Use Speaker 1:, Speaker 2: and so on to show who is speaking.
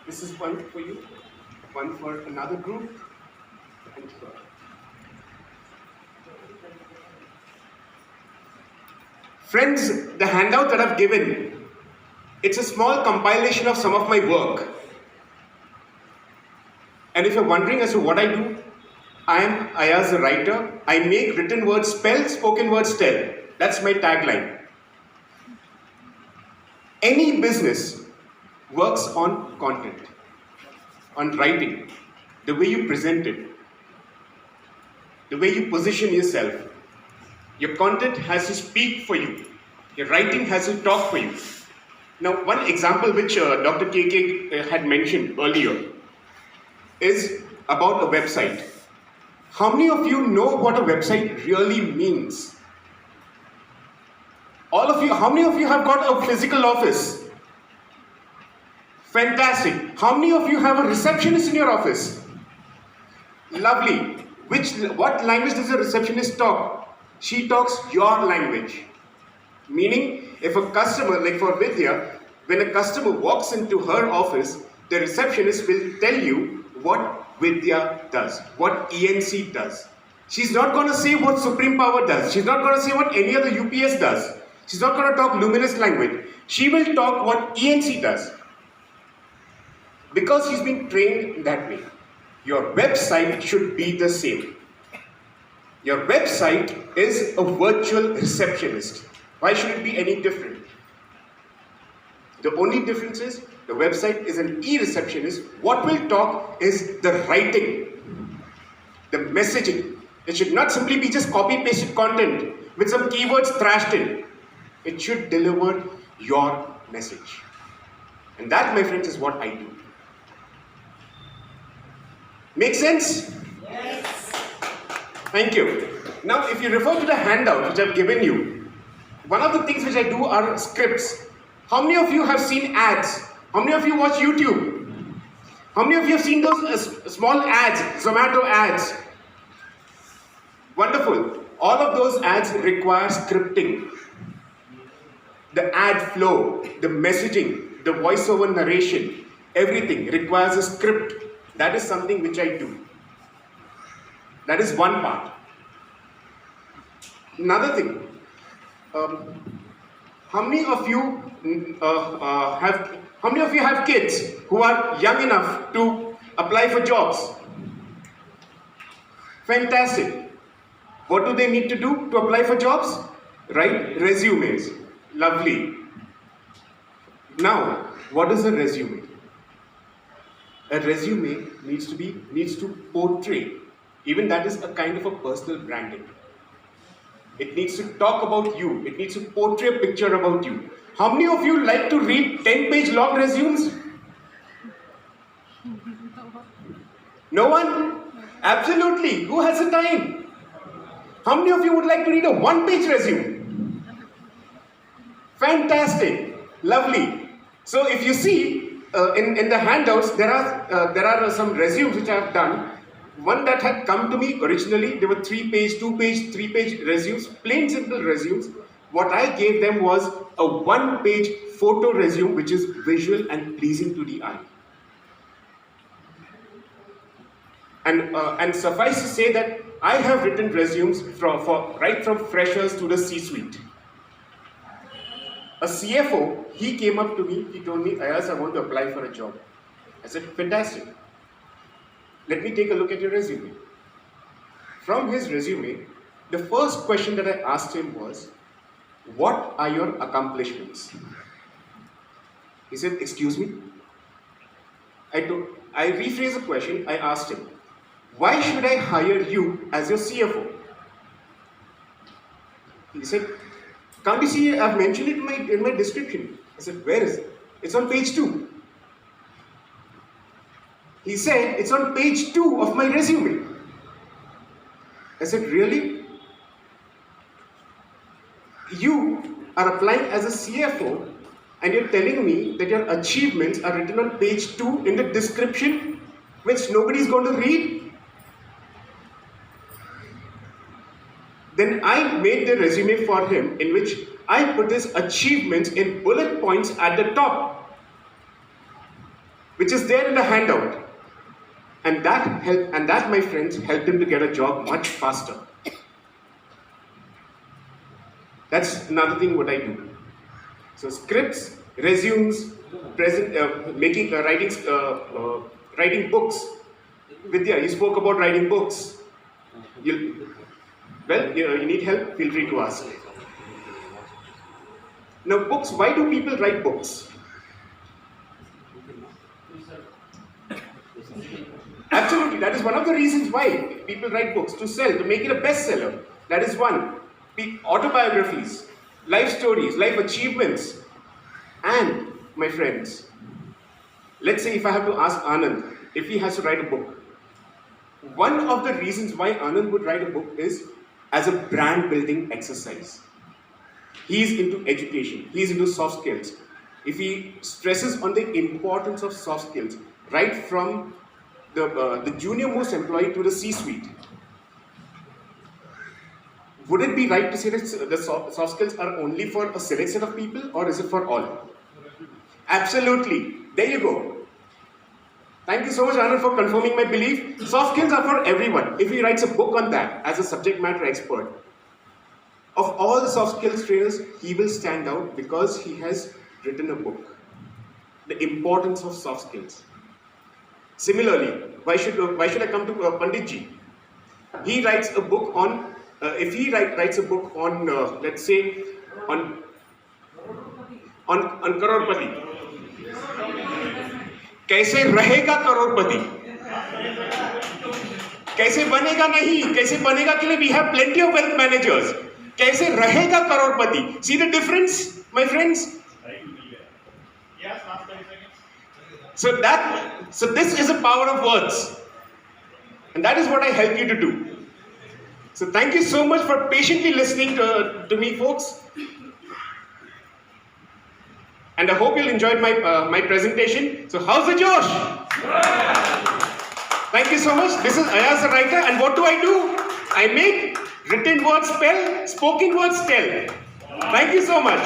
Speaker 1: This is one for you, one for another group, and here. Friends, the handout that I've given, it's a small compilation of some of my work. And if you're wondering as to what I do, I am Ayaz, a writer. I make written words spell, spoken words tell. That's my tagline. Any business works on content, on writing, the way you present it, the way you position yourself. Your content has to speak for you. Your writing has to talk for you. Now, one example which Dr. KK had mentioned earlier is about a website. How many of you know what a website really means? All of you, how many of you have got a physical office? Fantastic. How many of you have a receptionist in your office? Lovely. What language does a receptionist talk? She talks your language. Meaning, if a customer, like for Vidya, when a customer walks into her office, the receptionist will tell you what Vidya does, what ENC does. She's not going to say what Supreme Power does. She's not going to say what any other UPS does. She's not going to talk luminous language. She will talk what ENC does. Because she's been trained that way. Your website should be the same. Your website is a virtual receptionist. Why should it be any different? The only difference is the website is an e-receptionist. What will talk is the writing, the messaging. It should not simply be just copy-pasted content with some keywords thrashed in. It should deliver your message. And that, my friends, is what I do. Make sense?
Speaker 2: Yes.
Speaker 1: Thank you. Now, if you refer to the handout which I've given you, one of the things which I do are scripts. How many of you have seen ads? How many of you watch YouTube? How many of you have seen those small ads, Zomato ads? Wonderful. All of those ads require scripting. The ad flow, the messaging, the voiceover narration, everything requires a script. That is something which I do. That is one part. Another thing. How many of you have kids who are young enough to apply for jobs? Fantastic. What do they need to do to apply for jobs? Write resumes. Lovely. Now, what is a resume? A resume needs to portray. Even that is a kind of a personal branding. It needs to talk about you. It needs to portray a picture about you. How many of you like to read 10-page long resumes? No one? Absolutely. Who has the time? How many of you would like to read a 1-page resume? Fantastic. Lovely. So if you see in the handouts, there are some resumes which I have done. One that had come to me originally, there were 3-page, 2-page, 3-page resumes, plain simple resumes. What I gave them was a 1-page photo resume which is visual and pleasing to the eye. And suffice to say that I have written resumes right from freshers to the C-suite. A CFO, he came up to me, he told me, Ayaz, I want to apply for a job. I said, fantastic. Let me take a look at your resume. From his resume, the first question that I asked him was, what are your accomplishments? He said, excuse me? I rephrased the question, I asked him, why should I hire you as your CFO? He said, can't you see, I've mentioned it in my description. I said, where is it? It's on page 2. He said, it's on page 2 of my resume. I said, really? You are applying as a CFO and you're telling me that your achievements are written on page 2 in the description, which nobody's going to read? Then I made the resume for him in which I put his achievements in bullet points at the top, which is there in the handout. And that, my friends, helped him to get a job much faster. That's another thing what I do. So scripts, resumes, writing books. Vidya, you spoke about writing books. You need help? Feel free to ask. Now, books. Why do people write books? Absolutely, that is one of the reasons why people write books, to sell, to make it a bestseller. That is one. Autobiographies, life stories, life achievements. And, my friends, let's say if I have to ask Anand if he has to write a book. One of the reasons why Anand would write a book is as a brand building exercise. He is into education, he is into soft skills. If he stresses on the importance of soft skills, right from the junior most employee to the C-suite, would it be right to say that the soft skills are only for a select set of people, or is it for all? Absolutely. There you go. Thank you so much, Anand, for confirming my belief. Soft skills are for everyone. If he writes a book on that as a subject matter expert, of all the soft skills trainers, he will stand out because he has written a book. The importance of soft skills. Similarly, why should I come to Panditji? He writes a book on, if he writes a book on, let's say, on करोड़पति, कैसे रहेगा करोड़पति, कैसे बनेगा नहीं, कैसे बनेगा के लिए we have plenty of wealth managers. कैसे रहेगा करोड़पति? See the difference, my friends? So this is a power of words, and that is what I help you to do. So thank you so much for patiently listening to me, folks. And I hope you'll enjoyed my presentation. So how's the Josh? Thank you so much. This is Ayaz the writer, and what do? I make written words spell, spoken words tell. Thank you so much.